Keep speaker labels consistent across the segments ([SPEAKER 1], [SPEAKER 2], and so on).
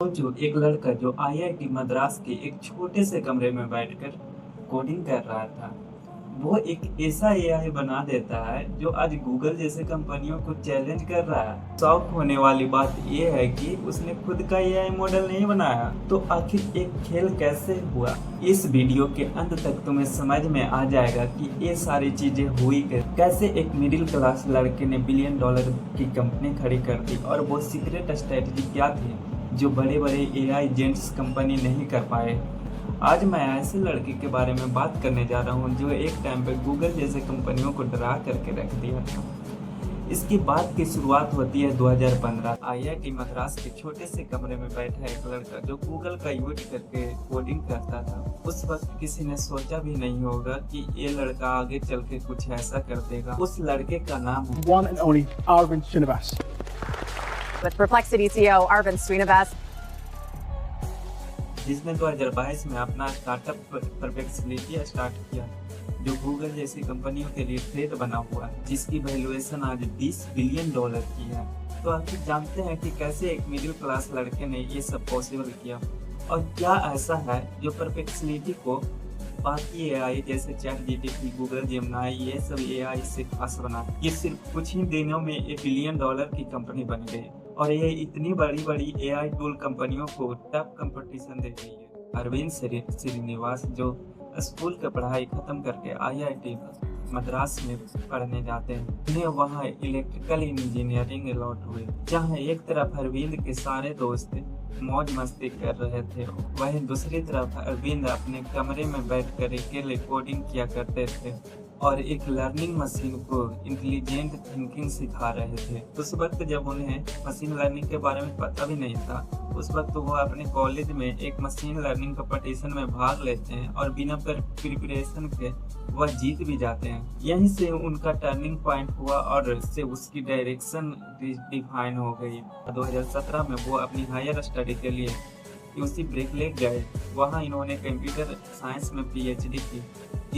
[SPEAKER 1] जो एक लड़का जो आईआईटी मद्रास के एक छोटे से कमरे में बैठकर कोडिंग कर रहा था, वो एक ऐसा एआई बना देता है जो आज गूगल जैसे कंपनियों को चैलेंज कर रहा है। शौक होने वाली बात यह है कि उसने खुद का एआई मॉडल नहीं बनाया, तो आखिर एक खेल कैसे हुआ। इस वीडियो के अंत तक तुम्हें समझ में आ जाएगा कि ये सारी चीजें हुई कैसे। एक मिडिल क्लास लड़के ने $1 बिलियन की कंपनी खड़ी कर दी, और वो सीक्रेट स्ट्रेटजी क्या थी जो बड़े बड़े एआई जेंट्स कंपनी नहीं कर पाए। आज मैं ऐसे लड़के के बारे में बात करने जा रहा हूं जो एक टाइम पे गूगल जैसे कंपनियों को डरा करके रख दिया था। इसकी बात की शुरुआत होती है 2015। आईआईटी मद्रास के छोटे से कमरे में बैठा एक लड़का जो गूगल का यूज करके कोडिंग करता था। उस वक्त किसी ने सोचा भी नहीं होगा कि ये लड़का आगे चल के कुछ ऐसा कर देगा। उस लड़के का नाम
[SPEAKER 2] one and only Arvind Srinivas.
[SPEAKER 3] With Perplexity CEO Arvind Srinivas.
[SPEAKER 1] जिसने 2022 में अपना स्टार्टअप परप्लेक्सिटी स्टार्ट किया, जो गूगल जैसी कंपनियों के लिए थ्रेट बना हुआ है, जिसकी वैल्यूएशन आज $20 बिलियन की है। तो आखिर जानते हैं कि कैसे एक मिडिल क्लास लड़के ने ये सब पॉसिबल किया, और क्या ऐसा है जो परप्लेक्सिटी को बाकी एआई जैसे ChatGPT, गूगल जेमिनी, ये सब एआई से खास बना। ये सिर्फ कुछ ही दिनों में $1 बिलियन की कंपनी बन गई, और ये इतनी बड़ी बड़ी एआई टूल कंपनियों को टफ कंपटीशन दे रही है। अरविंद श्रीनिवास जो स्कूल की पढ़ाई खत्म करके आईआईटी मद्रास में पढ़ने जाते हैं, उन्हें वहाँ इलेक्ट्रिकल इंजीनियरिंग अलॉट हुई, जहाँ एक तरफ अरविंद के सारे दोस्त मौज मस्ती कर रहे थे, वहीं दूसरी तरफ अरविंद अपने कमरे में बैठकर अकेले कोडिंग किया करते थे और एक लर्निंग मशीन को इंटेलिजेंट थिंकिंग सिखा रहे थे। उस वक्त जब उन्हें मशीन लर्निंग के बारे में पता भी नहीं था, उस वक्त वो अपने कॉलेज में एक मशीन लर्निंग कंपटीशन में भाग लेते हैं और बिना प्रिपरेशन के वह जीत भी जाते हैं। यहीं से उनका टर्निंग पॉइंट हुआ और इससे उसकी डायरेक्शन डिफाइन हो गई। 2017 में वो अपनी हायर स्टडी के लिए यूसी ब्रेकले गए। वहाँ इन्होंने कंप्यूटर साइंस में पीएचडी की।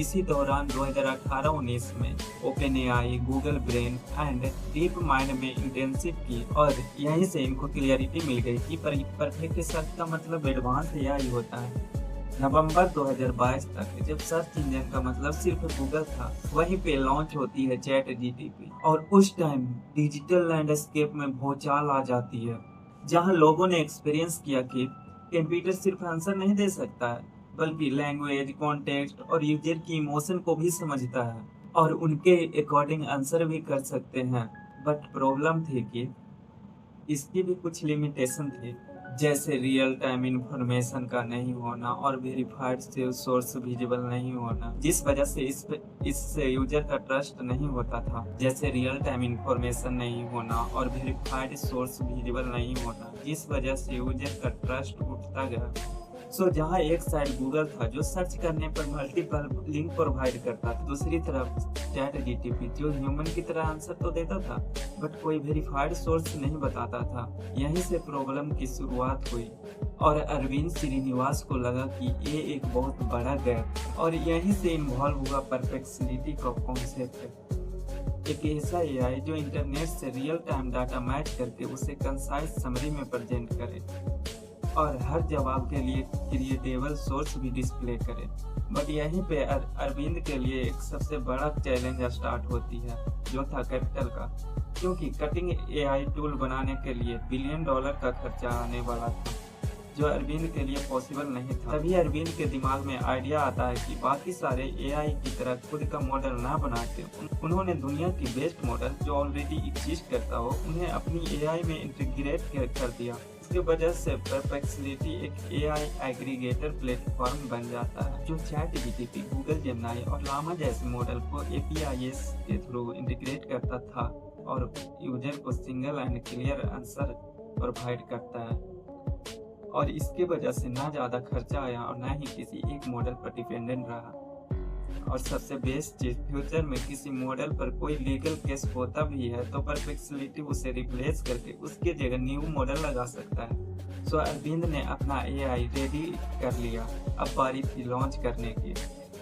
[SPEAKER 1] इसी दौरान 2018-19 में OpenAI, Google brain and deep mind में इंटर्नशिप की, और यहीं से इनको क्लियरिटी मिल गई कि परफेक्ट सर्च का मतलब एडवांस एआई होता है। नवंबर 2022 तक जब सर्च इंजन का मतलब सिर्फ गूगल था, वहीं पे लॉन्च होती है ChatGPT, और उस टाइम डिजिटल लैंडस्केप में भूचाल आ जाती है, जहां लोगों ने एक्सपीरियंस किया कि कंप्यूटर सिर्फ आंसर नहीं दे सकता है, बल्कि लैंग्वेज, कॉन्टेक्स्ट और यूजर की इमोशन को भी समझता है, और उनके अकॉर्डिंग आंसर भी कर सकते हैं। बट प्रॉब्लम थी कि इसकी भी कुछ लिमिटेशन थी, जैसे रियल टाइम इंफॉर्मेशन का नहीं होना और वेरीफाइड सोर्स विजिबल नहीं होना, जिस वजह से इससे यूजर का ट्रस्ट नहीं होता था। जैसे रियल टाइम इंफॉर्मेशन नहीं होना और वेरीफाइड सोर्स विजिबल नहीं होना, जिस वजह से यूजर का ट्रस्ट उठता गया। जहाँ एक साइड गूगल था जो सर्च करने पर मल्टीपल लिंक प्रोवाइड करता था, दूसरी तरफ ChatGPT जो ह्यूमन की तरह आंसर तो देता था, बट कोई वेरीफाइड सोर्स नहीं बताता था। यहीं से प्रॉब्लम की शुरुआत हुई, और अरविंद श्रीनिवास को लगा कि ये एक बहुत बड़ा गैप, और यहीं से इन्वॉल्व हुआ परप्लेक्सिटी का कॉन्सेप्ट। एक ऐसा एआई जो इंटरनेट से रियल टाइम डाटा मैच करके उसे कंसाइज समरी में प्रेजेंट करे, और हर जवाब के लिए क्रिएटेबल सोर्स भी डिस्प्ले करे। बट यहीं पे अरविंद के लिए एक सबसे बड़ा चैलेंज स्टार्ट होती है, जो था कैपिटल का, क्योंकि कटिंग एआई टूल बनाने के लिए $1 बिलियन का खर्चा आने वाला था, जो अरविंद के लिए पॉसिबल नहीं था। तभी अरविंद के दिमाग में आइडिया आता है कि बाकी सारे एआई की तरह खुद का मॉडल ना बना के उन्होंने दुनिया की बेस्ट मॉडल जो ऑलरेडी एग्जिस्ट करता हो, उन्हें अपनी एआई में इंटीग्रेट कर दिया। इसकी वजह से परप्लेक्सिटी एक एआई एग्रीगेटर प्लेटफॉर्म बन जाता है, जो ChatGPT, गूगल जेमिनी और लामा जैसे मॉडल को APIs के थ्रू इंटीग्रेट करता था और यूजर को single and clear answer provide करता है। और इसके वजह से ना ज़्यादा खर्चा आया और ना ही किसी एक मॉडल पर डिपेंडेंट रहा। और सबसे बेस्ट चीज़, फ्यूचर में किसी मॉडल पर कोई लीगल केस होता भी है तो परप्लेक्सिटी उसे रिप्लेस करके उसके जगह न्यू मॉडल लगा सकता है। अरविंद ने अपना एआई रेडी कर लिया। अब बारी थी लॉन्च करने की।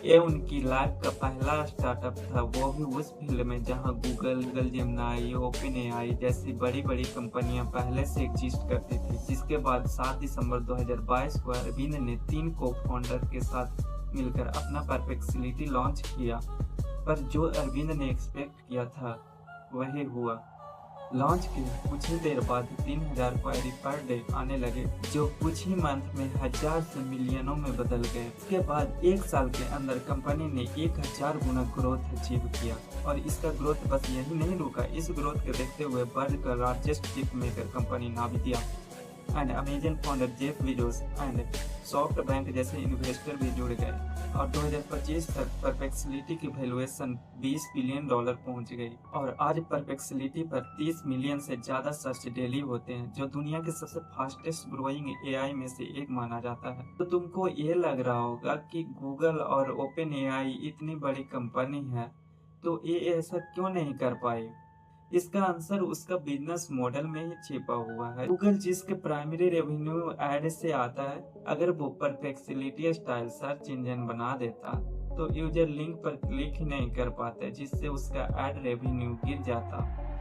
[SPEAKER 1] ये उनकी लाइफ का पहला स्टार्टअप था, वो भी उस फील्ड में जहां गूगल जेमिनी, ओपन एआई जैसी बड़ी बड़ी कंपनियां पहले से एग्जिस्ट करती थी। जिसके बाद 7 दिसंबर 2022 को अरविंद ने 3 को फाउंडर के साथ मिलकर अपना परप्लेक्सिटी लॉन्च किया। पर जो अरविंद ने एक्सपेक्ट किया था वही हुआ। लॉन्च के कुछ ही देर बाद 3000 क्वेरी पर डे आने लगे, जो कुछ ही मंथ में 1000 से मिलियनों में बदल गए। इसके बाद 1 साल के अंदर कंपनी ने 1000 गुना ग्रोथ अचीव किया। और इसका ग्रोथ बस यही नहीं रुका, इस ग्रोथ के देखते हुए वर्ल्ड का largest chip maker company Nvidia and Amazon founder Jeff Bezos and SoftBank जैसे इन्वेस्टर भी जुड़ गए। और 2025 तक परप्लेक्सिटी की वैल्यूएशन $20 बिलियन पहुंच गई। और आज परप्लेक्सिटी पर 30 मिलियन से ज्यादा सर्च डेली होते हैं, जो दुनिया के सबसे फास्टेस्ट ग्रोइंग एआई में से एक माना जाता है। तो तुमको ये लग रहा होगा कि गूगल और ओपन एआई इतनी बड़ी कंपनी है, तो ये ऐसा क्यों नहीं कर पाई? इसका आंसर उसका बिजनेस मॉडल में ही छिपा हुआ है। गूगल जिसके प्राइमरी रेवेन्यू एड से आता है, अगर वो परप्लेक्सिटी स्टाइल सर्च इंजन बना देता तो यूजर लिंक पर क्लिक ही नहीं कर पाते, जिससे उसका एड रेवेन्यू गिर जाता।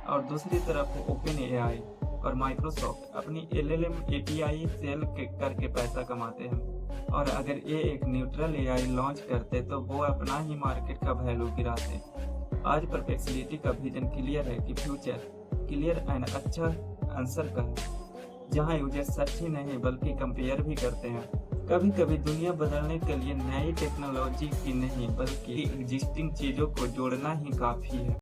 [SPEAKER 1] और दूसरी तरफ ओपन एआई और माइक्रोसॉफ्ट अपनी LLM API सेल करके पैसा कमाते हैं। और अगर ये एक न्यूट्रल एआई लॉन्च करते तो वो अपना ही मार्केट का वैल्यू गिराते। आज परप्लेक्सिटी का विजन क्लियर है कि फ्यूचर क्लियर एंड अच्छा आंसर का है, जहां यूजर सर्च ही नहीं बल्कि कंपेयर भी करते हैं। कभी कभी दुनिया बदलने के लिए नई टेक्नोलॉजी की नहीं बल्कि एग्जिस्टिंग चीजों को जोड़ना ही काफी है।